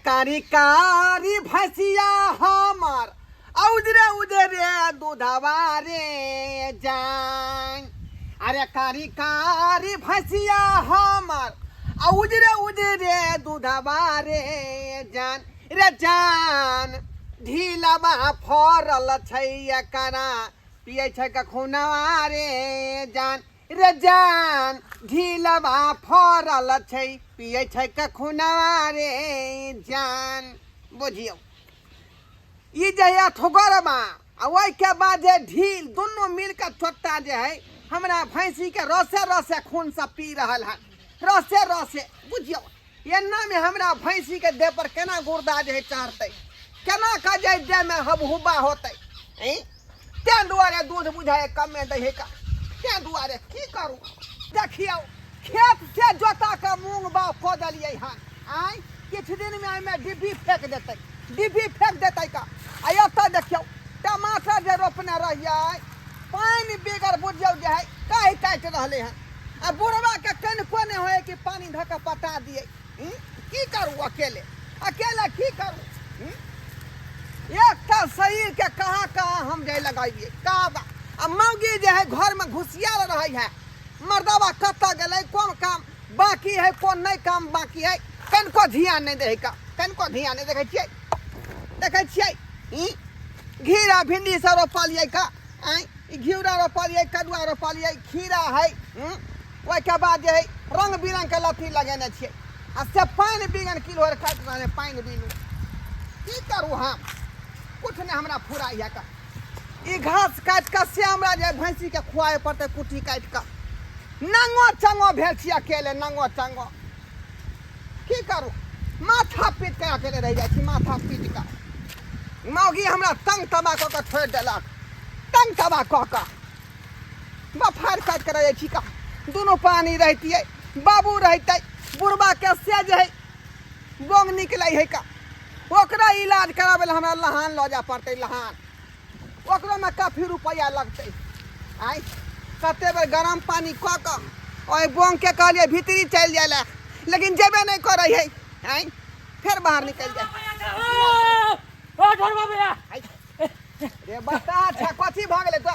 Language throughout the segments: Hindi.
कारी कारी भैसिया हमार उजरे उजरे दूधवा रे जान। अरे कारी कारी भैसिया हमार उजरे उजरे दूधवा रे जान। रे जान ढीलवा फरल छै करा पिए छै खूनवा रे जान। रे जान ढीलवा फरल छै पिए छै खूनवा रे जान। बुझियो ई जे है ठोगरवा वही के बाद जे ढील दोनों मिलकर छोटा जे है हमरा भैंसी के रसे रसे खून से पी रहल है रसे रसे। बुझियो एना में हमरा भैंसी के देह पर केना गुर्दा जे है चढ़ते केना का जे देह में हबहुबा होते ते दुआरे दूध बुझाए कमे दे का ते दुआरे की करू। देखियो खेत से जोता के मूंग बाव खो दलिए हन आई किछ दिन में एमे डिब्बी फेंक देते का आयो तो देखियो टमाटर जे रोपने रहिए पानी बेगर बुझियो जे है काहे काट रहले हन आ बुढ़वा के कन कोने होए कि पानी धक पटा दिए। की करू अकेले की करू। एक शरीर के कहाँ हम जे लगाइए का मौगी जे है घर में घुसियाल रही है मर्दवा कत्ता गए कौन काम बाकी है कौन नहीं काम बाकी है कनको ध्यान नहीं दे का कनको ध्यान नहीं देखे छियै घीरा भिंडी सब रोपलिए का घिउरा रोपलिए कदुआ रोपलिए खीरा है वही के बाद जे है रंग बिरंग के लत्ती लगेने छियै आ से पानी बिगन किलो काट रहे पानी बीनू की करू हम कुछ नहीं हमरा फुराइया का ई घास काट के से हमरा जे भैंसी के खुआए पड़ते कुटी काट के नंगो चंगो भेल छी अकेले नंगो चंगो की करू माथा पीट के अकेले रह जाए छी माथा पीट के। मौगी हमरा तंग तबा क के छोड़ देलक तंग तबा क के बफार काट के रह छी का दोनों पानी रहतिए बाबू रहते बुढ़बा के से जे है बोंग निकले है का ओकरा इलाज करावे हमरा लहान ल जा पड़ते लहान ओकरो में काफी रुपया लगते आई कते बेर गरम पानी क के ओए बोंग के कहलिए भीतरी चल जाए लेकिन जेबे नहीं करे है आई फिर बाहर निकल जाए। ओ ढोरबा भैया रे बता अच्छा कथी भ गेले तो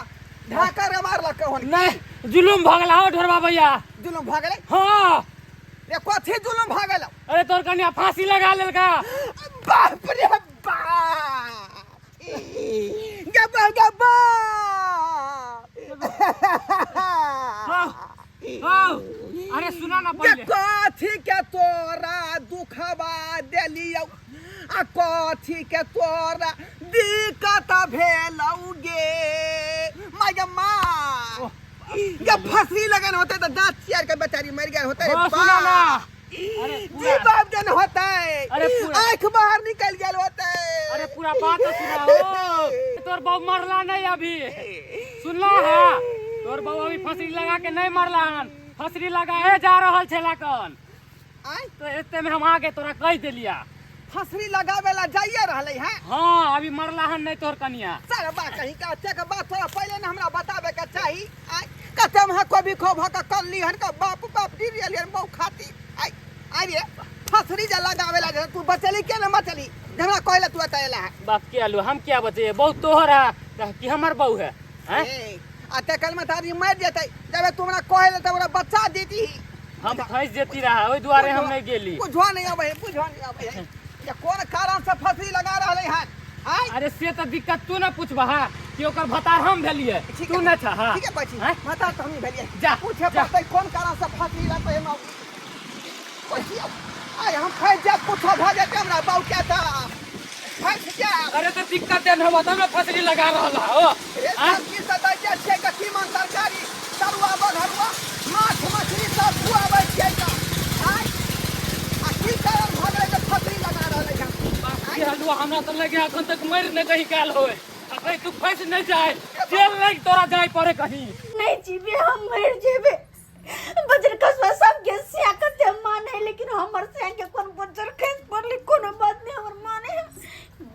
ढाका रे मारलक होन नहीं जुलुम भ गेला हो ढोरबा भैया जुलुम भ गेले। हां रे कथी जुलुम भ गेल। अरे तोर कन्या फांसी लगा लेलका बाप रे बाप गबा अरे सुना ना पहले कथी के तोरा दुखबा देलियो आ कथी के तोरा दिक्कत भेलौ गे मायम्मा जब फंसी लगन होते तो दांत चियार के बेचारी मर गया होता है सुना ना जी बाप जन होता है आँख बाहर निकल गया होता है। अरे पूरा बात तो सुना हो तोर बाबू मरला नहीं अभी सुनला है तोर बाबू अभी फंसी लगा के नहीं मरला हन फंसी लगाए जा रहल छला कन तो एते में हम आगे तोरा कह देलिया फंसी लगावे ला जाइए रहले हैं। हां अभी मरला हन नहीं तोर कनिया सर बा कहीं का अच्छे का बात थोड़ा पहले ना हमरा बतावे का चाहिए कते हम कभी खो भका कर ली हन का बाप डी रियल बहु खाती आई रे फंसी जा लगावे ला तू बचली के ना बचली हमरा कहले तू बताएला है बाप के आलू हम क्या बचे बहुत तोहरा कि हमर बहू है हैं अते कल में तारी मर जेतै जब तुमरा कहले त हमरा बच्चा देती हम फंस जेती रहा ओई दुआरे हम नहीं गेली बुझवा नहीं आवे ये कौन कारण से फंसी लगा रहले हैं। अरे से तो दिक्कत तू ना पूछबा कि ओकर भतार हम भेलिए तू न था हां ठीक है बच्ची बता तो हम भेलिए जा पूछे पड़ते कौन कारण से फंसी लगा है मौगी बच्ची आय हम फंस जा पूछो भ जाते हमरा बाऊ क्या था फंस जा। अरे तो दिक्कत देन हम त फंसी लगा रहला हो की सदा जे छे कथी मन सरकारी तरुआ बघरुआ माछ मछली सब खुआबै छै का आय आ की कारण भ गेलै जे फंसी लगा रहले हैं। ये हलवा हमरा तो लगे अखन तक मर न कहीं काल होए अरे तू फंस नहीं जाए जेल नहीं तोरा जाए पड़े कहीं नहीं जीबे हम मर जेबे बजर कसवा सब के सियाकत माने लेकिन हमर से के कोन बजर खस पड़ली कोनो बात नहीं हमर माने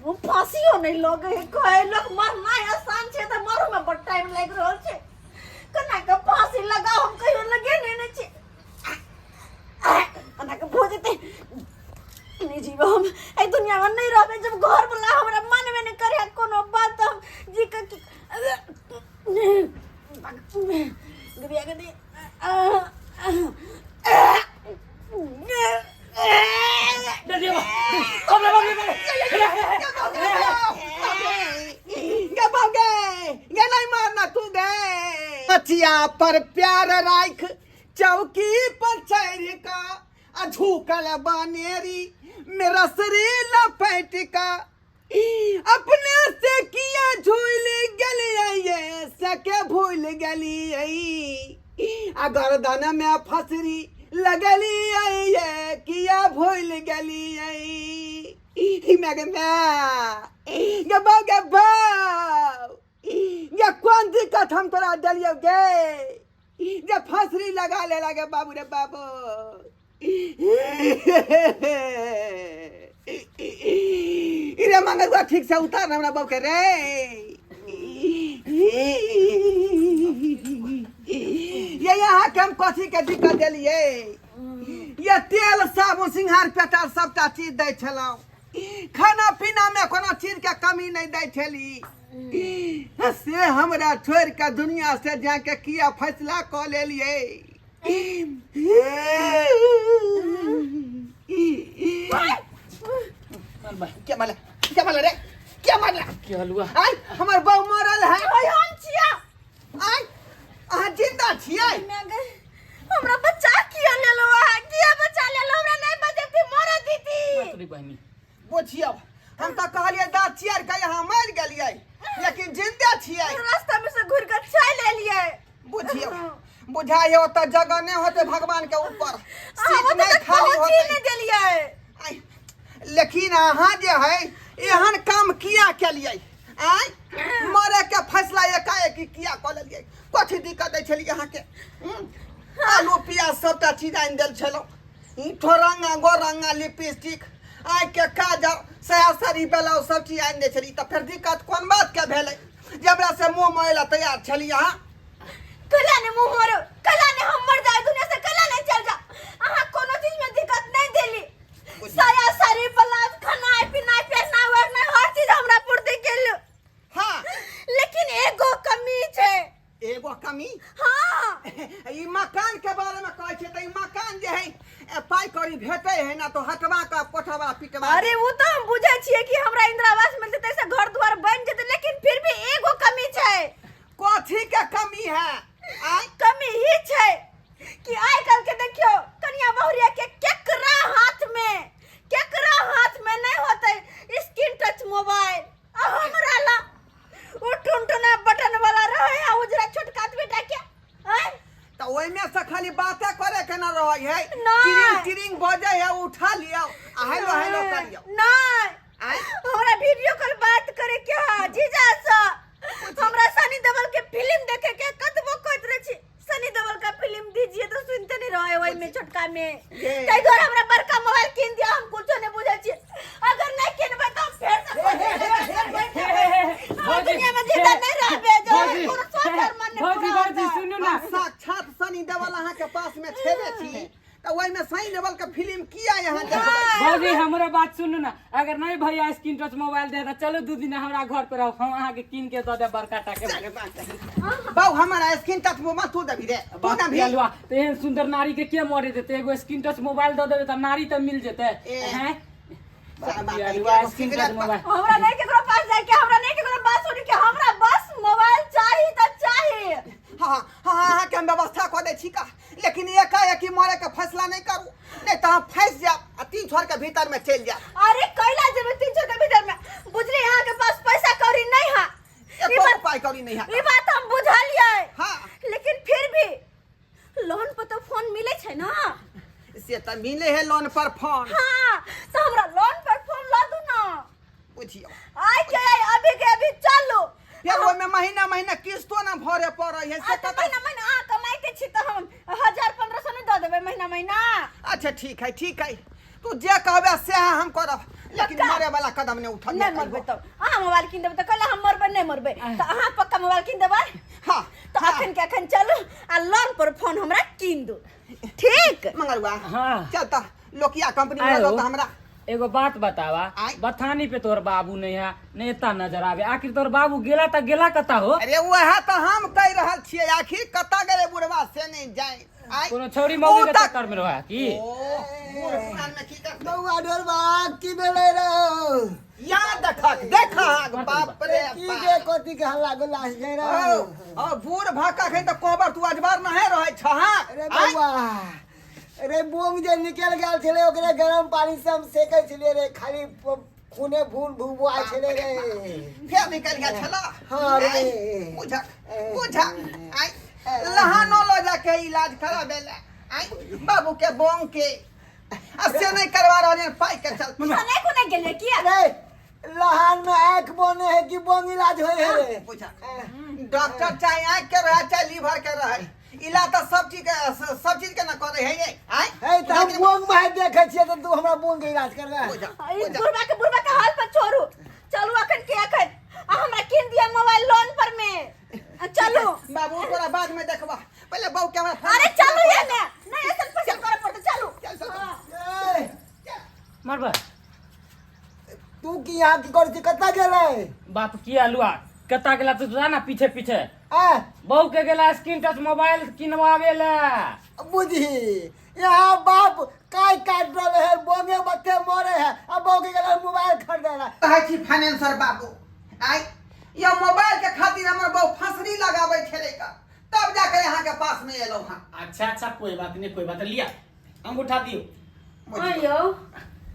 वो फांसी हो नहीं लगे कहे लोग मरना आसान छे त मरो में बड़ टाइम लाग रहल छे कना के फांसी लगाओ हम कहियो लगे नहीं छे कना के भोजते नहीं जीव हम ए दुनिया में नहीं रहबे जब घर वाला हमरा मन में नहीं करे कोनो बात हम जी के गबिया के दे दे हमरा बाबू गे भागे गे नहीं मारना तू गे बचिया पर प्यार राख चौकी पर चढ़ का झूकल बनेरी मेरा शरीर लपेट का अपने से किया झूल गली सके भूल गली गर्दन में फसरी लगली ये किया भूल गली ये कौन दिक्कत हम तोरा दिलियो गे जे फसरी लगा ले लगे बाबू रे बाबू इरे मंगलवा ठीक से उतार हमरा बाबू के रे ये यहाँ के हम कथी के दिक्कत दिलिए ये तेल साबुन सिंगार पेटार सबटा चीज दै छलौ खाना पीना में कोनो चीज के कमी नहीं दै छली से हमरा छोड़ के दुनिया से जाके किया फैसला क लेलिए क्या माला रे क्या माला क्या हलवा आई हमर बहू मरल है हम छिया आई अहाँ जिंदा छियै हमरा बच्चा किया लेलो किया बच्चा लेलो हमरा नहीं बजे कि मर दीती तेरी बहनी बुझियो हम तो कहलिए दाँत चियर के यहाँ मर गेलिए लेकिन जिंदा छियै रास्ता में से घुर के छाय ले लिए बुझियो बुझाइयो तो जगह नहीं होते भगवान के ऊपर सीट नहीं खाली होते नहीं देलिए लेकिन अहाँ जे है एहन काम किया के लिए आई मरे के फैसला एकाएक किया क लेलिए कथी दिक्कत दै छली अहाँ के आलू प्याज सबटा चीज आनि देल छलौ ठोरंगा गोरंगा लिपस्टिक आइ के काजल साया साड़ी ब्लाउज सब चीज आनि दे छली त फिर दिक्कत कोन बात के भेलै जबरा से मुंह मोइला तैयार छली अहाँ कला ने मुंह मोर कला ने हम मर जाए दुनिया से कला नहीं चल जा अहाँ कोनो चीज में दिक्कत नहीं देली साया साड़ी ब्लाउज खाना पीना पहना वरना हर चीज हमरा पूर्ति केलु हां लेकिन एगो कमी छे एगो कमी हां ई मकान के बारे में कहै छै त ई मकान जे है पाई करी भेटै है ना तो हटवा का पोठवा पिटवा अरे वो तो हम बुझे छिए कि हमरा इंदिरा आवास मिल जते से घर द्वार बन जते लेकिन फिर भी एगो कमी छे कथी के कमी है आई कमी ही छे कि आइ कल के देखियो कनिया बहुरिया के केकरा हाथ में नहीं होते स्क्रीन टच मोबाइल हमरा ला वो टुनटुना बटन वाला रहे आ उजरा छोटका बेटा के हैं तो ओइ में से खाली बातें करे के ना रहै है नहीं। टिरिंग बजे है उठा लियो आ हेलो करियो नहीं आई हमरा वीडियो कॉल बात करे के हा जीजा सा हमरा सनी देओल के फिल्म देखे के कतबो कहत रहे छी सनी देओल का फिल्म दीजिए तो सुनते नहीं रहे ओइ में छोटका में तै द्वारा हमरा बड़का मोबाइल किन दिया हम कुछ नहीं बुझे छी अगर नहीं किनबे तो फिर दुनिया में जिंदा नहीं रहबे जो कोनो सोचर मन भौजी सुनू ना साक्षात सनी देओल अहाँ के पास में छेबे छी तो ओइ में सनी देओल के फिल्म किया यहाँ देखबै भौजी हमरा बात सुनू ना अगर नहीं भैया स्क्रीन टच मोबाइल दे त चलो 2 दिन हमरा घर पे रहो हम अहाँ के किन के द दे बड़का टाके बाऊ हमारा स्क्रीन टच मोबाइल तू देबी रे तू ना भी हलवा तो एहन सुंदर नारी के के मरे देते एगो स्क्रीन टच मोबाइल द देबे त नारी त मिल जेते हैं स्क्रीन टच मोबाइल हमरा नहीं केकरो पास जाए के हमरा नहीं केकरो बात सुनी के हमरा बस मोबाइल चाहिए त चाहिए हाँ के हम व्यवस्था कर दे छी का लेकिन एकाएक मरे के फैसला नहीं करू नहीं तो हम फंस जाब आ 3 छोर के भीतर में चल जाब अरे कैला जब 3 छोर के भीतर में बुझली यहाँ के पास पैसा कौड़ी नहीं है एको पाई कौड़ी नहीं है ई बात हम बुझा लिये हाँ लेकिन फिर भी लोन पर तो फोन मिले छे ना से त मिले है लोन पर फोन हाँ तो हमरा लोन पर फोन ला दू ना बुझियो आई के अभी के अभी चलो फिर ओइ में महीना किस्तो ना भरे पड़ै है से तो महीना आ कमाइते छी तो हम 1000-1500 नहीं दे देबे महीना अच्छा ठीक है तू जे कहबे से हम करब लेकिन मरे वाला कदम नहीं उठा नहीं मरबे तो अहाँ मोबाइल किन देबे तो कहला हम मरबे नहीं मरबे तो अहाँ पक्का मोबाइल किन देबे हां तो अखन के अखन चलू आ लोन पर फोन हमरा किन दो ठीक मंगलवा हाँ चल त लोकिया कंपनी में आयो। तो हमरा एगो बात बतावा, आय। बथानी पे तोर बाबू नहीं है, नहीं इतना नजर आवे। आखिर तोर बाबू गेला त गेला कता हो? अरे वह तो हम कह रहल छियै, आखिर कता गरे बुढ़वा से नहीं जाए। आय कोनो छौरी मौगी के ओ तक- चक्कर में रहा की? ओ, बूढ़ पुरान में की करते? बउआ डोरबा की बेले रो यहाँ देखक बाप रे की बाप। के कोती के हल्ला गुल्ला से रो ओ बूढ़ भाका खै त कोबर तू अजबार नहे रहै छहा। अरे बउआ अरे बोंग जे निकल गेल छले ओकरे गरम पानी से हम सेकै छलिए रे, खाली खूने भून भूबुआ छले रे। फिर निकल गया छला। हाँ रे। बुझा बुझा आई लहानो लो जाके इलाज करा बेले। आई बाबू के बोंग के असे नहीं करवा रहने पाई के चल। खाने को नहीं गेले किया अरे लहान में आँख बने है कि बोंग इलाज होए है रे। बुझा डॉक्टर चाहे आँख के रहे चाहे लीवर के रहे, इलाज तो सब चीज के ना करे है ये। आई है त हम बोंग में देखे छिए त तू हमरा बोंग के इलाज करबे। बुझा ई बुढ़बा के हाल पर छोड़ू, चलू अखन के अखन हमरा किन दिया मोबाइल लोन पर में। चलू बाबू तोरा बाद में देखबा, पहले बहू के हमरा अरे चलू ये नहीं ऐसा पसंद करे पड़ता। चलू चल चल हाँ। ए, मरबा तू की यहाँ की कर कता गेले बाप किया लुआ कता गेला तो जाना पीछे पीछे। आ बहू के गेला स्क्रीन टच मोबाइल किनवावे ला। बुझी यहाँ बाप काय काट रहे है, बोंगे बच्चे मरे है, अब बोंगे के लिए मोबाइल खरीदे रहा। कहै छी फाइनेंसर बाबू। आई ये मोबाइल के खातिर हमर बहु फसरी लगाबै छलै का, तब जाके यहाँ के पास में एलो हां। अच्छा अच्छा कोई बात नहीं, कोई बात नहीं। लिया अंगूठा दियो। अयो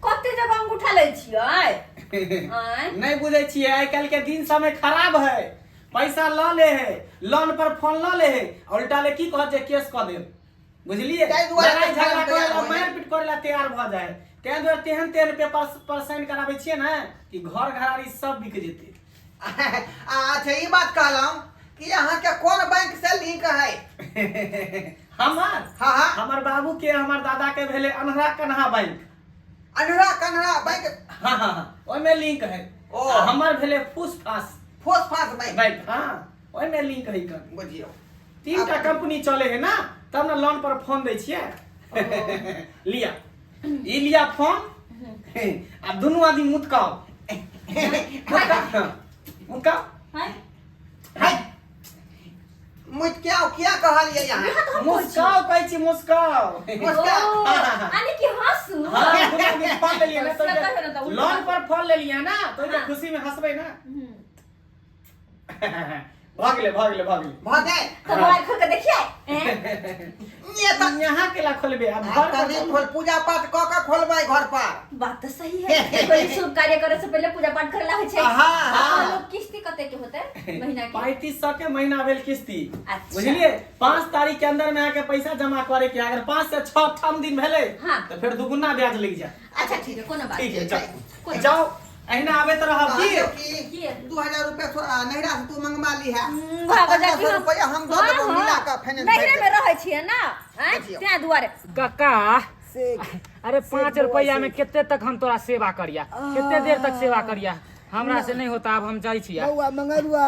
कते जगह अंगूठा ले छियो आय आय नहीं बुझे छिए, आइ काल के दिन समय खराब है। पैसा ल ले है, लोन पर फोन ल ले है, उल्टा ले की कह जे केस क दे। बुझलिए? ताहि दुआरे लड़ाई झगड़ा तैयार करे ला होइए। मारपीट करे ला तैयार भ जाए। तें दुआरे तेहन पेपर पर साइन कराबै छिए ना कि घर घराड़ी सब बिक जेते। अच्छा ये बात कहलम कि यहाँ के कौन बैंक से लिंक है? हमर हाँ हाँ हमर बाबू के हमर दादा के भेले अनहरा कन्हा बैंक। अनुरा कनरा बैंक हाँ हाँ हाँ ओय में लिंक है। ओ। आ हमर भेले फुसफास फोसफास बैंक बैंक। हाँ ओय में लिंक है कर। बुझियो। 3टा कंपनी चले है ना, तब ना लोन पर फोन दे छिए। लिया ई लिया फोन आ दुनू आदमी मुतकाओ मुतकाओ। हाय है मुझ क्या कहलिए यहाँ? मुस्काओ कहै छी मुस्काओ। ओ आने की हंसू हाँ दुनू आदमी फोन ले लिया ना उसका कहे ना तो तो लोन पर फोन ले लिया ना तो हाँ। खुशी में हंसबे ना। भाग ले भाग ले भाग ले। भागे तो मोबाइल खोल के देखिए ये तो यहाँ के ला खोलबे अब घर घर पर खोल पूजा पाठ क के खोलबै घर पर। बात तो सही है। कोई शुभ कार्य करे से पहले पूजा पाठ करेला होय छै। हाँ, हाँ। लोग किस्ती कते के होते महीना के 3500 के महीना भेल किस्ती। अच्छा। बुझलिए? 5 तारीख के अंदर में आके पैसा जमा करे के, अगर 5 से 6 ठाम दिन भेले हाँ। तो फिर दुगुना ब्याज लग जाए। अच्छा ठीक है कोनो बात ठीक है नहीं। कोई जाओ अहिना आवे तो रहब की। की है? 2000 रुपया नैरा से तू मंगवा ली है। भाग जा कि 1500 रुपया हम दो देबो मिला के फाइनेंस नहिरे में रहै छियै ना हैं बुझियौ। त्या दुआरे काका से अरे 5 रुपया में कितने तक हम तोरा सेवा करिया, कितने देर तक सेवा करिया? हमरा से नहीं होता, अब हम जाई छिया। बउआ मंगरुआ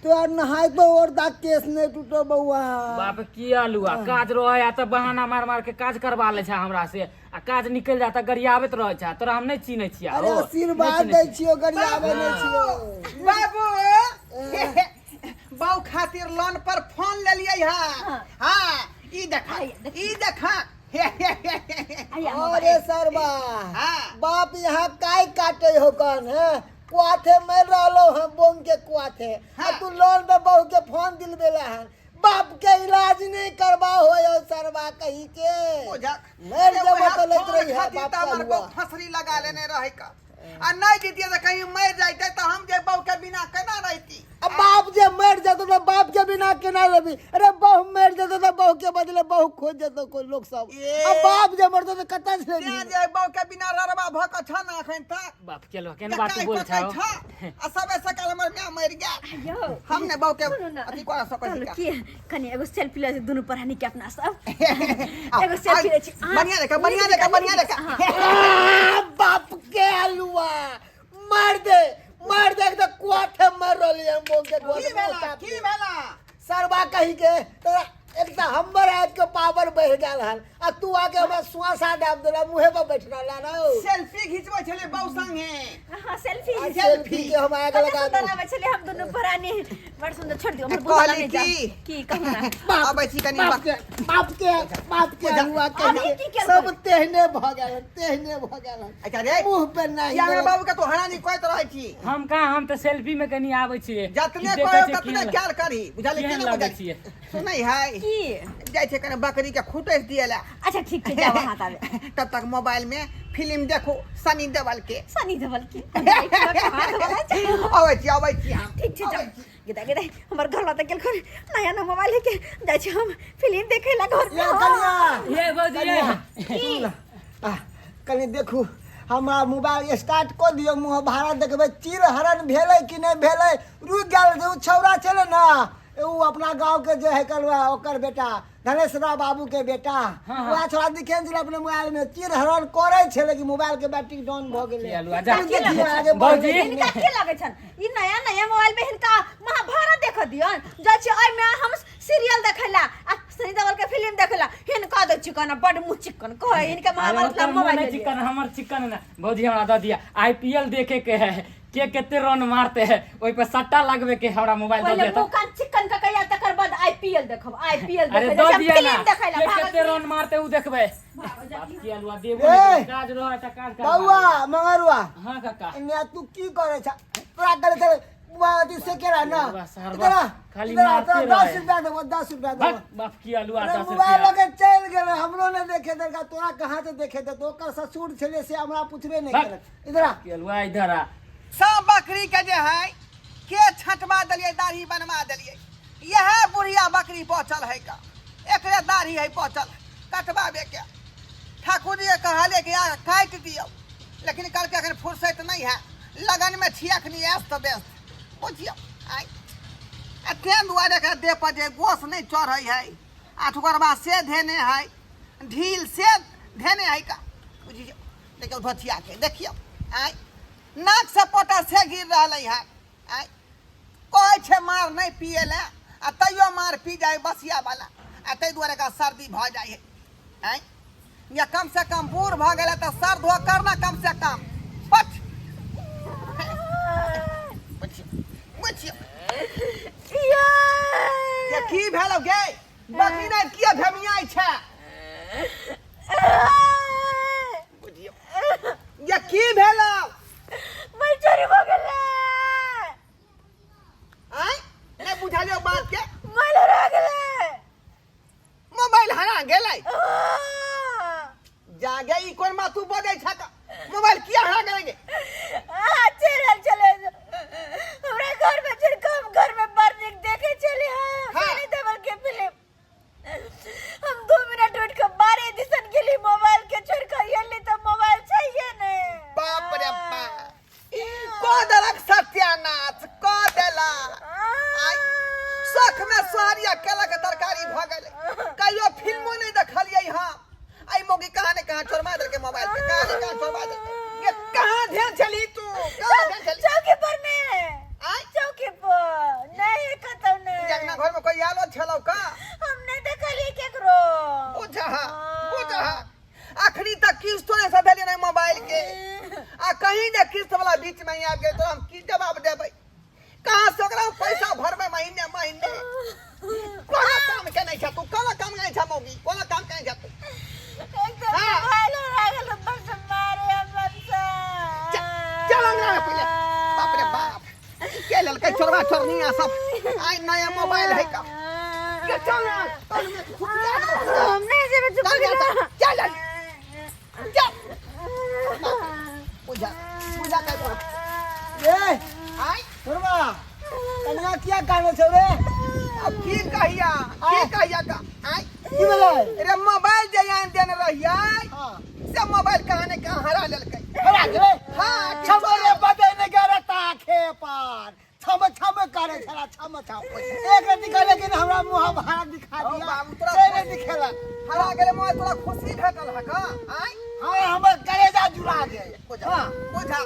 तो नहाय तो और दाग केस नहीं टूटो बउआ। बाप किया लुआ काज रहे त बहाना मार मार के काज करवा ले छा हमरा से, आ काज निकल जाता गरियाबत रहे छा। तोरा हम नहीं चिन्है छिया। अरे हो, आशीर्वाद नहीं दै चिन्है छियो गरियाबे नहीं छियो। बाबू बहु खातिर लोन पर फोन ले लिए है। हाँ ई देखा आया अरे सरबा हाँ। बाप यहाँ काय काटे हो कन है कुआथे मर रहलो है बोंग के कुआथे। हाँ। तू लोन पे बहू के फोन दिल देला है, बाप के इलाज नहीं करवा हो सरबा कही के मर जब तो लग रही है बाप का हुआ। फसरी लगा लेने रहे का आ नहीं जीतिए तो कहीं मर जाते तो हम जे बहु के बिना केना रहती। अब बाप जे मर जातो तो बाप के बिना केना रही। अरे बहू मर जातो तो बहू के बदले बहू खोज जातो कोई लोग सब। ये। अब बाप जे मरतो तो कता से त्या जे बहु के बिना ररबा भक छ ना अखन तक बाप के लो केन बात बोल छा। आ सबे सकल हमर म्या मर गया। यो हमने बहु के सुनो ना। अथी करा सकै चलो, छी की कनी एगो सेल्फी ले दुनु पर हनी के अपना सब का। एगो सेल्फी ले छी। बढ़िया देखा आ, बाप के हलुआ मार दे तो कुआथे मर रहली हम बोल के की भेला सरबा कही के तो एक हमर आज के पावर बढ़ गेल हन। आ तू आके हमरा सुआसा दाब देला मुहे पर बैठना ला ना सेल्फी खिंचबै छले बाऊ संगे हां सेल्फी सेल्फी के हम आगे लगा सुंदर आवे छले हम दोनों परानी बड़ सुंदर छोड़ दियो हमर बुला नहीं जा की कहना आबै छी कनी बाप के हुआ के सब तेहने भ गेल अच्छा रे मुंह पे नहीं या हमरा बाबू के तो हरानी कहत रहै छी हम कहाँ हम तो सेल्फी में कनी आवे छिए जतने कहो ततने क्या करी बुझाले केहन केना लागै बुझाले छिए सुनै है की जाय छै कने बकरी के खूटैस दिएला अच्छा ठीक छै जाओ हाथ आवे तब तक मोबाइल में फिल्म देखो सनी देओल के सनी देओल की हाथ वाला आबै छी हम ठीक छै जाओ गिदा हमर घर ला त गेल खन नया ना मोबाइल लेके जाय छी हम फिल्म देखे ला घर में कनिया ये बौजी की कनी देखू हमारा मोबाइल स्टार्ट कर दियो मुँह भाड़ा देखबे चीर हरण भेले कि नहीं भेले रुक गेल जो छौरा चले ना उ अपना गांव के जो है कलवा ओकर बेटा धनेश्वरा बाबू के बेटा वह छोरा दिखे अपने मोबाइल में चीर हरण करे छे लेकिन मोबाइल के बैटरी डाउन भ गेले आजा बौजी इनका के लागे छन ई नया मोबाइल में इनका महाभारत देख दियन जा छी ओय में हम सीरियल देखला आ सनी देओल के फिल्म देखला इनका दे चिकन बड़ मुंह चिकन कहे इनका महाभारत मोबाइल नहीं चिकन हमर चिकन ना बौजी हमरा द दिया आईपीएल देखे के है के कितने रन मारते हैं ओइ पे सट्टा लगवे के हमरा मोबाइल दे देता मुकान चिकन का कहिया तकर बाद आईपीएल देखब आईपीएल अरे दो दिया ना के कितने रन मारते उ देखबे बात की अलवा देबो काज रह त काज कर बउआ मंगरुआ हां काका ने तू की करे छ तोरा करे चले बुआ से केरा ना इधर खाली मारते रहे 10 रुपया दे 10 रुपया दे बाप की अलवा 10 मोबाइल रुपया लगे चल गेले हमरो ने देखे देगा तोरा कहां से देखे दे तो ओकर ससुर छले से हमरा पूछबे नहीं करे इधर की अलवा इधर आ सब बकरी के जे है के छटवा दलिए दाढ़ी बनवा दलिए यह बुढ़िया बकरी पहुंचल है का एकरे दाढ़ी है पहुंचल कटवाबे के ठाकुर जी कहले कि यार काट दियो लेकिन कल के अखन फुर्सत नहीं है लगन में छिया अखनी व्यस्त व्यस्त बुझियो आई अतें दुआरे के देह पर जे गोस नहीं चढ़ै है आठगरबा से धेने है ढील से धेने है का बुझियो लेकिन भथिया के देखियो आई नाक से पोटा से गिर रहा है आई कोई छे मार नहीं पिए ले आ तैयो मार पी जाए बसिया वाला आ तै दुआरे का सर्दी भ जाए है आई या कम से कम बूढ़ भ गेले त सर्द हो करना कम से कम पट बच्ची ये की भेलो गे बकरी ने किया भमियाई छे बुझियो ये की भेलो मैं चोरी हो गेले आई नहीं बुझालियो बात के मोबाइल हरा गेले मोबाइल हरा गेलै जागे ई कोन मा तू बजै छक मोबाइल किया हरा गेलै चले हमरा घर में चल कम घर में बर्निंग देखे चले सनी देओल के फिल्म हम 2 मिनट उठ के बारे दिसन गेली मोबाइल के छोड़ के येली तो मोबाइल चाहिए ने बाप रे बाप को दलक सत्यानाश को देला आई सख में सोहरिया केला के तरकारी भ गेलै कहियो फिल्मो नहीं देखलियै हां आई मोगी कहां ने कहां छोड़ मार के मोबाइल पे कहां ने कहां छोड़ मार ये कहां ध्यान चली तू कहां ध्यान चली चौकी पर में आई चौकी पर नहीं खत्म नहीं जगना घर में कोई आलो छलौ का हमने देखली केकरो बुझा आखिरी तक किस्त तो नहीं सधलिए नहीं मोबाइल के आ कहीं जे किस्त वाला बीच में आ गए तो हम की जवाब देबै कहां से ओकरा पैसा भरबै महीने महीने कोनो काम के नहीं छ तू कोनो काम नहीं छ मौगी कोनो काम के नहीं छ तू एकदम मोबाइल हरा गेल बस मारे हमर से चलो ना पहले बाप रे बाप के लेल के छोरवा छोरनिया सब आई नया मोबाइल है का के चल ना हमने से में चुप चल पूजा कर ए आई सुरमा कन्या क्या काने छौ रे अब की कहिया का आई की बोले रे मोबाइल जे यान देने रहिया हां से मोबाइल कहां ने कहां हरा लेलकै हरा गेले हां छमरे बदे ने गरे ताखे पार छम करे छला छम एक रति कहले कि हमरा मुंह भाड़ा दिखा दिया बाबू तोरा से नहीं दिखेला हरा गेले मोय तोरा खुशी भेटल है का आई हां हमर कलेजा जुड़ा गेल बुझा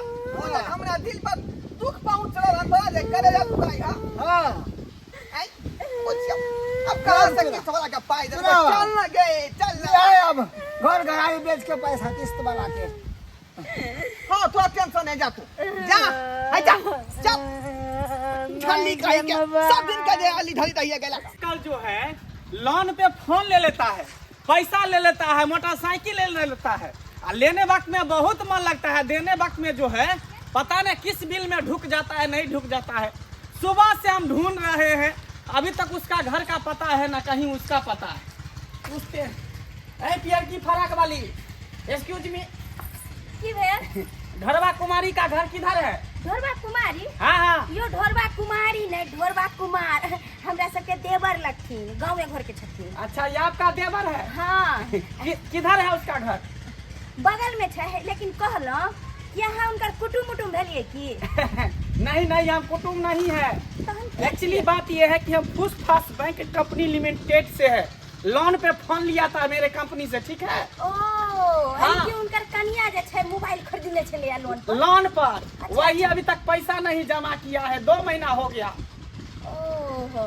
हमरा दिल पर दुख पहुंचल हमरा जे करेजा तुराई हां हां आई बुझियो अब कहां से किस वाला का पाई दे चल ना गए चल ना है अब घर गराई बेच के पैसा किस्त वाला के। हाँ तो टेंशन है, जा तू जा, है जा जा झल्ली का क्या सब दिन का जे अली धरी रही गेला। कल जो है लोन पे फोन ले लेता है, पैसा ले लेता है, मोटरसाइकिल ले लेता है, और लेने वक्त में बहुत मन लगता है, देने वक्त में जो है पता नहीं किस बिल में ढुक जाता है, नहीं ढुक जाता है। सुबह से हम ढूंढ रहे हैं, अभी तक उसका घर का पता है ना कहीं उसका पता है। पूछते हैं, ऐ पियर की फराक वाली, एक्सक्यूज मी, की भैया ढोरवा कुमारी का घर किधर है? ढोरबा कुमारी? हाँ हाँ, यो ढोरबा कुमारी नहीं, ढोरबा कुमार हमरा सबके देवर लगथिन, गाँव में घर के छथिन। अच्छा ये आपका देवर है? हाँ किधर है उसका घर? बगल में है, लेकिन कहलो यहाँ उनका कुटुम उटुम भेलिए की? नहीं नहीं, हम कुटुम नहीं है। एक्चुअली बात यह है कि हम फूसफास बैंक कंपनी लिमिटेड से है, लोन पे फोन लिया था मेरे कंपनी से, ठीक है? ओ हाँ। कि उनकर कन्या जे छै मोबाइल खरीदले छले या लोन पर? लोन पर वही अभी तक पैसा नहीं जमा किया है, 2 महीना हो गया। ओहो,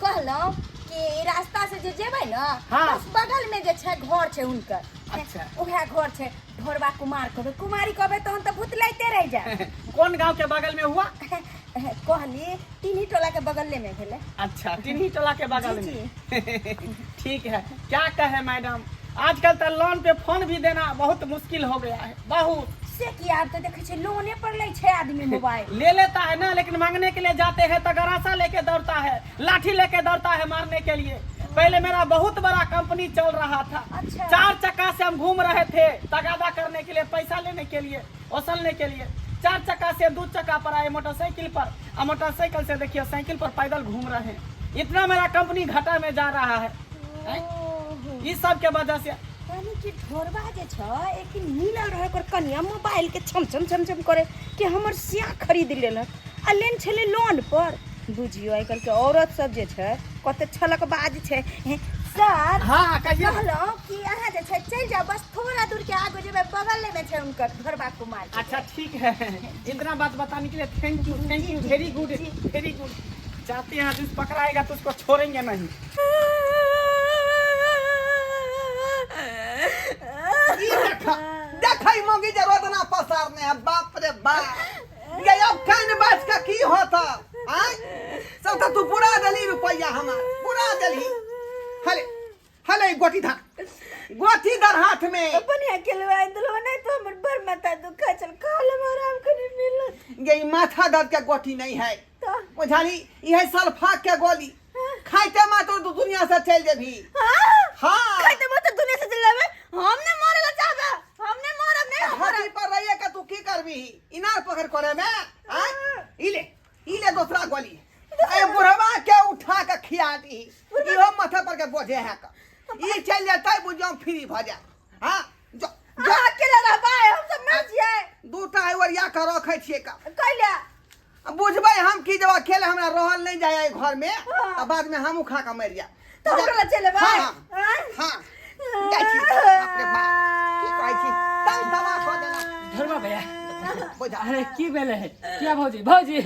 कहलो कि रास्ता से जे जेबै ना, हाँ। बस बगल में जे छै घर छै उनकर। अच्छा। उहे घर छै, ढोरबा कुमार कहबै, कुमारी कहबै तहन त भुतलाइते रह जाए। कौन गांव के बगल में हुआ? कहली तीन टोला के बगल में भेले। अच्छा, टिन्ही टोला के बगल जी, में। ठीक है, क्या कहे मैडम, आजकल तो लोन पे फोन भी देना बहुत मुश्किल हो गया है, बहुत। से की आप तो देखे छै लोने पर ले छै आदमी मोबाइल। ले लेता है ना, लेकिन मांगने के लिए जाते हैं तो गरासा लेके दौड़ता है, लाठी लेके दौड़ता है मारने के लिए। पहले मेरा बहुत बड़ा कंपनी चल रहा था, अच्छा। 4 चक्का से हम घूम रहे थे तगादा करने के लिए, पैसा लेने के लिए, वसूलने के लिए। 4 चक्का से 2 चक्का पर आए मोटरसाइकिल पर, और मोटरसाइकिल से देखिए साइकिल पर पैदल घूम रहे हैं। इतना मेरा कंपनी घाटा में जा रहा है, इस सब के वजह से। यानी कि ढोरबा जे छ एक मिलल रहे कर कन्या मोबाइल के छम छम छम छम करे कि हमर सिया खरीद लेलक, आ लेन छले लोन पर। बुझियो आजकल के औरत सब जे छै कते छलक बाज छै। सर हाँ कहिए। कहलो कि अहाँ जे छै चल जाओ, बस थोड़ा दूर के आगे जेबे, बगल में छै उनकर ढोरबा कुमार। अच्छा ठीक है, इतना बात बताने के लिए thank you, very good, very good. चाहते हैं जिस पकड़ाएगा तो उसको छोड़ेंगे नहीं। देखई मोगी जे रोदना पसारने है, बाप रे बाप। ये अब कान बाज का की होता? हां सब तो तू पूरा दली रुपया हमार पूरा दली। हले हले गोटी था, गोटी दर हाथ में। अपन अकेलवा दिलवा नहीं तो हमर भर माथा दुखा चल काल आराम करे मिलत। ये माथा दर्द के गोटी नहीं है, तो बुझानी यह सल्फा के गोली खाइते मात्र तू दुनिया से चल जेबी। हाँ खाइते मत दुनिया से चल जाबे, हमने मरे ला चाहबे, हमने मरब नहीं हमर। हाथी पर रहिए का तू की करबी? इनार पकड़ करे में हां इले दूसरा गोली ए बुढ़वा के उठा के खिया दी। इहो माथा पर के बोझे है का ई चल जाता है, बुझो फ्री भ जा। हां जो अकेले रहबा हम सब मर जिए। दूटा वरिया के रखे छिए का कैला बुझबै हम की जब अकेले हमरा रहल नहीं जाए घर में, त बाद में हमहू खा के मर जा। तो हमरा चले भाई। हां देखी बाप रे बाप की कहै छी तल दवा खो देना ढोरबा भैया, बुझा। अरे की भेले है? क्या भौजी भौजी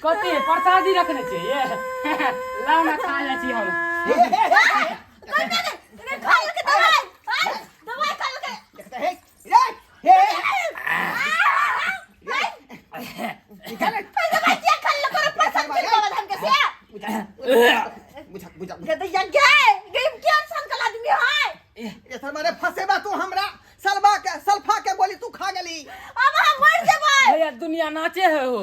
कते प्रसादी रखने छियै? लाओ ना खा जाइ छी हम। कोई नहीं खा के दवाई, दवाई खा के देखते है ये निकाल दवाई क्या खा लो कर पसंद के बाद हम कैसे बुझा बुझा ये तो ये गेम क्या संकल आदमी है। ये सर मारे फसेबा तू हमरा सल्फा के गोली तू खा गेली। अब हम मर जेबै। भैया दुनिया नाचे है हो,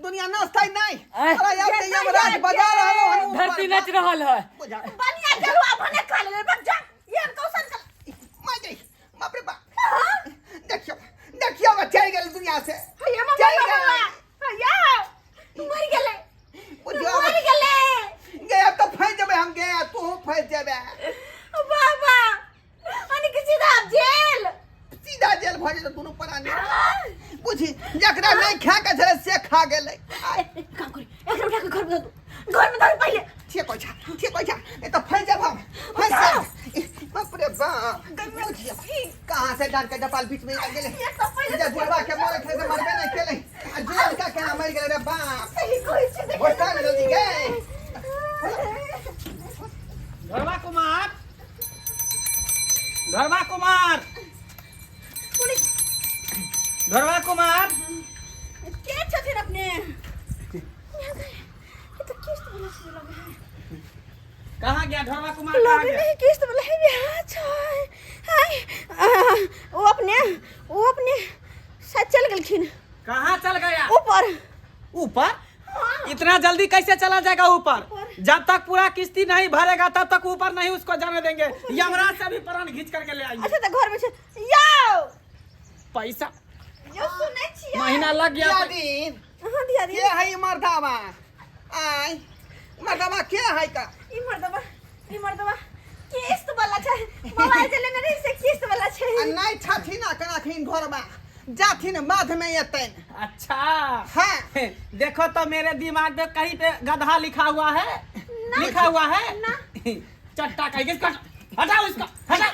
दुनिया नाचता ही नहीं। आय। अरे यार ये यमराज बजा रहा है, धरती नाच रहल है। बुझा बनिया जलवा भने खा ले बन जा। ये कौन संकल मार दे बाप रे बाप। देखियो देखियो मैं चल गेल दुनिया से। ये मम्मा चल बाबा गेल। या तू मर गेले, बुझा मर गेले गए तो फंस जेबे, हम गए तू फंस जेबे। बाबा। अनि किसी दा जेल सीधा जेल भजे तो दोनों परानी बुझी जकरा नहीं खा के छले से खा गेले। काम करी एक उठा के घर में धर पहले। ठीक हो जा ये तो फंस जेब हम फंस बाप रे बाप। कहां से डाल के डपाल बीच में आ गेले। ये तो पहले जे बुढ़वा के मोरे थे से मरबे नहीं केले, आ जेल का केना मर गेले रे बाप। सही कोई से देख। होता में जल्दी गए। ढोरवा कुमार, ढोरवा कुमार कहाँ लगे गया? नहीं किस्त वाला है बिहार छै हाय वो अपने शायद चल गलखिन कहाँ चल गया? ऊपर ऊपर? इतना जल्दी कैसे चला जाएगा ऊपर? जब तक पूरा किस्ती नहीं भरेगा तब तक ऊपर नहीं उसको जाने देंगे। यमराज से भी प्राण खींच करके ले आएंगे। अच्छा तो घर में छै यो पैसा यो सुनै छियै महीना लग गया। दियादीन हां दिया के दिया है मर्दावा आई मर्दावा के है का ई मर्दवा किस्त वाला छै मोबाइल से लेने रही से किस्त वाला छै आ नहीं छथिन आ कनाखिन घरवा जाथिन बाध में एतन। अच्छा हाँ देखो तो मेरे दिमाग में कहीं पे गधा लिखा हुआ है। लिखा हुआ है ना। चट्टा कहीं इसका हटाओ, इसका हटाओ।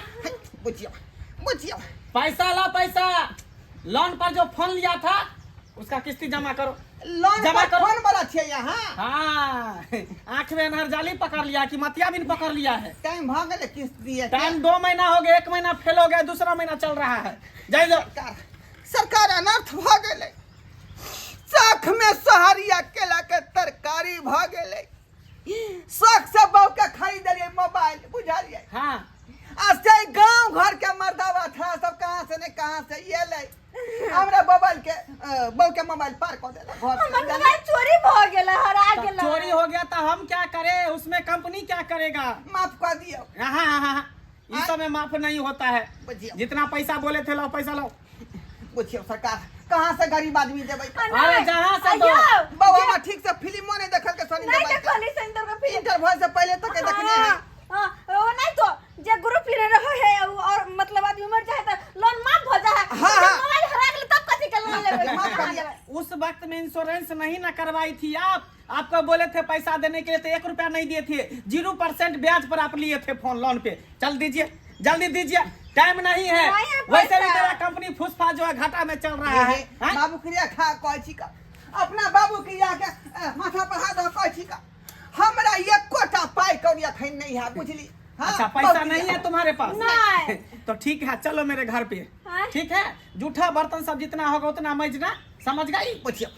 बुझियो पैसा ला पैसा। लोन पर जो फोन लिया था उसका किस्ती जमा करो। लोन जमा पर करो। कौन वाला छे यहाँ हाँ आंख में अनहर जाली पकड़ लिया कि मतिया बिन पकड़ लिया है। टाइम भ गेले किस्त दिए टाइम 2 महीना हो गया, 1 महीना फेल हो गया, दूसरा महीना चल रहा है। जाइए जाओ। सरकार अनर्थ भ गेले। साख में सहरिया केला के तरकारी भ गेले। शौक से बहु के खरीद लिए मोबाइल बुझलिए। हाँ आज से गांव घर के मर्दावा था सब कहां से ने कहां से ये ले हमरा मोबाइल के बहु के मोबाइल पार कर देला घर से। हमर मोबाइल चोरी भ गेल हरा तब गेल चोरी हो गया तो हम क्या करें? उसमें कंपनी क्या करेगा? माफ कर दियो हाँ इस समय माफ नहीं होता है। बुझियो जितना पैसा बोले थे लाओ पैसा लाओ। बुझियो सरकार कहां से गरीब आदमी देबै अरे जहाँ से दो। बाबा में ठीक से फिल्मो नहीं देखल के सोनी नहीं देबै देखली सेंटर में फिल्म इंटर भर से पहले तक देखने है। हां वो नहीं तो जे ग्रुप ले रहे है और मतलब आदमी मर जाए तो लोन माफ हो जाए। हाँ, हाँ। मोबाइल हरा गेल तब कथि के लोन लेबै माफ कर दिया। उस वक्त में इंश्योरेंस नहीं ना करवाई थी आप। आपको बोले थे पैसा देने के लिए तो 1 रुपया नहीं दिए थे। 0% ब्याज पर आप लिए थे फोन लोन पे। चल दीजिए जल्दी दीजिए, टाइम नहीं है। नहीं है वैसे भी पैसा। मेरा कंपनी फुसफा जो है घाटा में चल रहा है। हाँ? बाबू क्रिया खा कोई छी का अपना बाबू के जाके माथा पर हाथ कोई छी का हमरा एक कोटा पाई कौड़िया खैन नहीं है बुझली। हाँ, अच्छा पैसा बहुत नहीं है तुम्हारे पास? नहीं। तो ठीक है चलो मेरे घर पे। हाँ। ठीक है जूठा बर्तन सब जितना होगा उतना मजना, समझ गई? बुझियो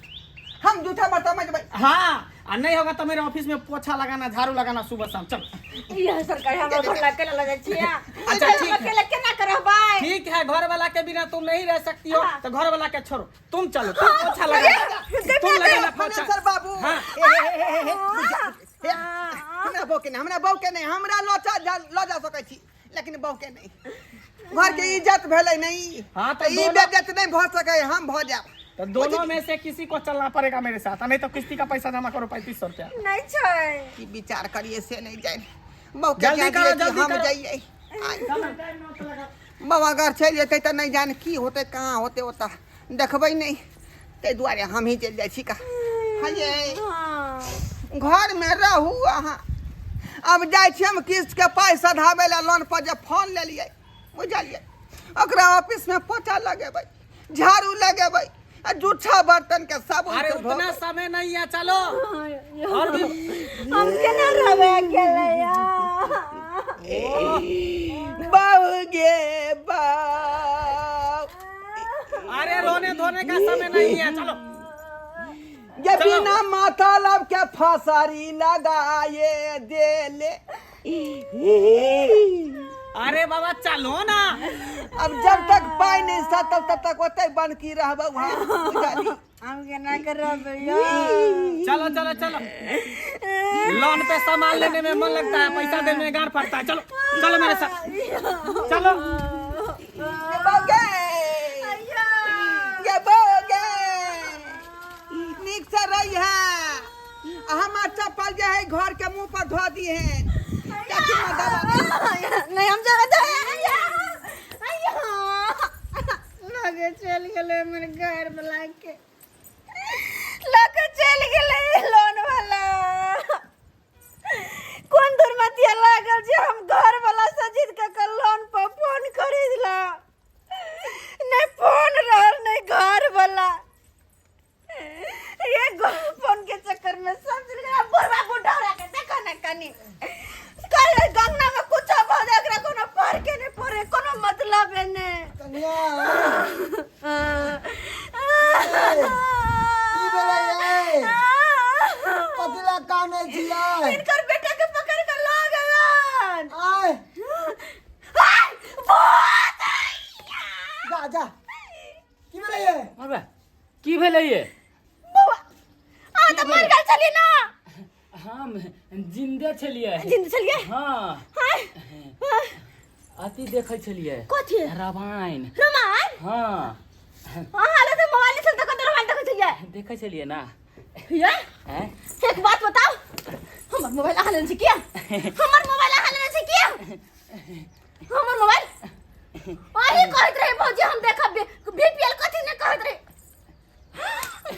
हम जूठा बर्तन में जबै। हाँ और नहीं होगा तो मेरे ऑफिस में पोछा लगाना, झाड़ू लगाना सुबह शाम। चलो यह सरकार हमरा घर ला के लगे छिया। अच्छा, ठीक है। अकेले केना करबै? ठीक है घर वाला के बिना तुम नहीं रह सकती हो हाँ। तो घर वाला के छोड़ो। तुम चलो तुम पोछा लगाना, तुम लगाना पोछा। सर बाबू हाँ। हमरा बहू के नहीं हमरा बहू के नहीं हमरा लो जा सकै छी लेकिन बहू के नहीं। घर के इज्जत भेलै नहीं। हाँ, तो ई दोनों- बेइज्जत नहीं भ सकै हम भ जाब। तो दोनों में से किसी को चलना पड़ेगा मेरे साथ, नहीं तो किस्ती का पैसा जमा करो 3500 रुपया। नहीं छै। की विचार करिए से नहीं जाए बहू के जल्दी क्या करो, दिए कि जल्दी हम करो। जाइए बाबा घर चल जेतै तो नहीं जाने की होते कहाँ होते होता देखबै नहीं ते दुआरे हम ही चल जाइ छी का। हाये हां घर में रहू अहाँ। अब जाइ छी हम किस्त के पाई सधाबे ला लोन पर जब फोन ले लिए बुझलिए ओकरा ऑफिस में पोछा लगेबै झाड़ू लगेबै आ जूठा बर्तन के साबुन अरे से उतना धोबै। समय नहीं है चलो। और भी हम केना रहबै अकेले यार? बहू गे बहू अरे रोने धोने का समय नहीं है चलो। ये चलो। बिना मतलब के फसारी लगाए देले। अरे बाबा चलो ना। अब जब तक पाई नहीं सा तब तक ओते बन की रहबे वहां बुझाली। हम केना करबै यार? चलो चलो चलो लोन पे सामान लेने में मन लगता है, पैसा देने में गांड पड़ता है। चलो चलो मेरे साथ चलो। ये बगे ये बगे नीक से रही है हमार चप्पल जो है घर के मुंह पर धो दी है। नहीं हम जगह लगे चल गेले मेरे घर वाला के लगे चल गेले लोन वाला। कौन दुर्मतिया लागल जे हम घर वाला सजीद के लोन पर फोन खरीदला नहीं फोन रहल नहीं घर वाला। ये फोन के चक्कर में सब बुढ़वा बुढ़ा के देखो ना कनी कल गंगा में कुछ भ जाए एकरा कोनो पर के नहीं पड़े कोनो मतलब है ने कन्या की बोले ये पतिला काने छियै? इनकर बेटा के पकड़ के लो गया। जा जा की भेलै ये अबे की भेलै ये बाबा आ त मर गेल छली ना हम जिंदे छलिए जिंदा छलिए हाँ हाय अति देखै छलिए कथी रामायण रमान हाँ हाले से मोबाइल से तक रमान देखे छलिए देखै छलिए ना ये हैं एक बात बताओ हमर मोबाइल अहाँ लेने से किया हमर मोबाइल अहाँ लेने से किया हमर मोबाइल आही कहत रहे भौजी हम देखब बीपीएल कथी ने कहत रहे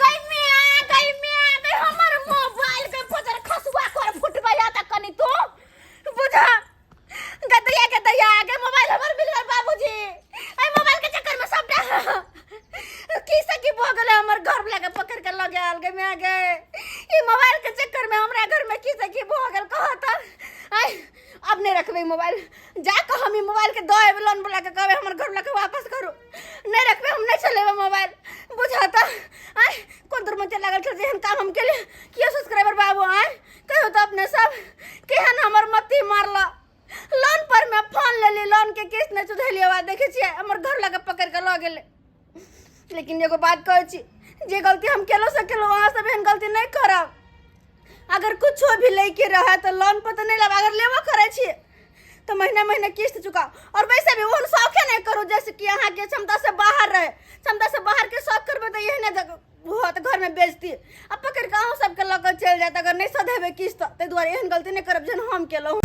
गई में हमर मोबाइल के पतर खसुआ कर फुटबा जाता कनी तू बुझा गदया के मोबाइल हमर मिल गल बाबूजी आई मोबाइल के चक्कर में सबटा की सकी भ गेल हमर घर लगे पकड़ के लगे अलगे में आ गए ई मोबाइल के चक्कर में हमरा घर में की सकी भ गेल कहत आई अब नहीं रखबे मोबाइल जाके हम ई मोबाइल के दो लोन बोला के कहबे हमर घर लगे वापस करू नहीं रखबे हम नहीं चलेबे मोबाइल बुझाता आई कोन दूर में लागल छ जेहन काम हम केले किया सब्सक्राइबर बाबू आई कहो तो अपने सब केहन हमर मत्ती मारला लोन पर मैं फोन लेली लोन के किस्त ने चुधलिए बा देखे छी हमर घर लगे पकड़ के ल गेले लेकिन एगो बात कहै छी जे गलती हम केलो से केलो वहां से एहन गलती नहीं करब अगर कुछ भी लेके रहा तो लोन पर तो नहीं लब अगर लेबो करे छी तो महीने महीने किस्त चुका और वैसे भी वो शौक नहीं करू जैसे कि यहाँ के क्षमता से बाहर रहे क्षमता से बाहर के शौक करबे तो यही नहीं वो तो घर में बेचती अब पकड़ के अहूँ सबके लग चल जाता अगर नहीं सधेबे किस्त तो द्वारा एहन गलती नहीं करब जन हम केलो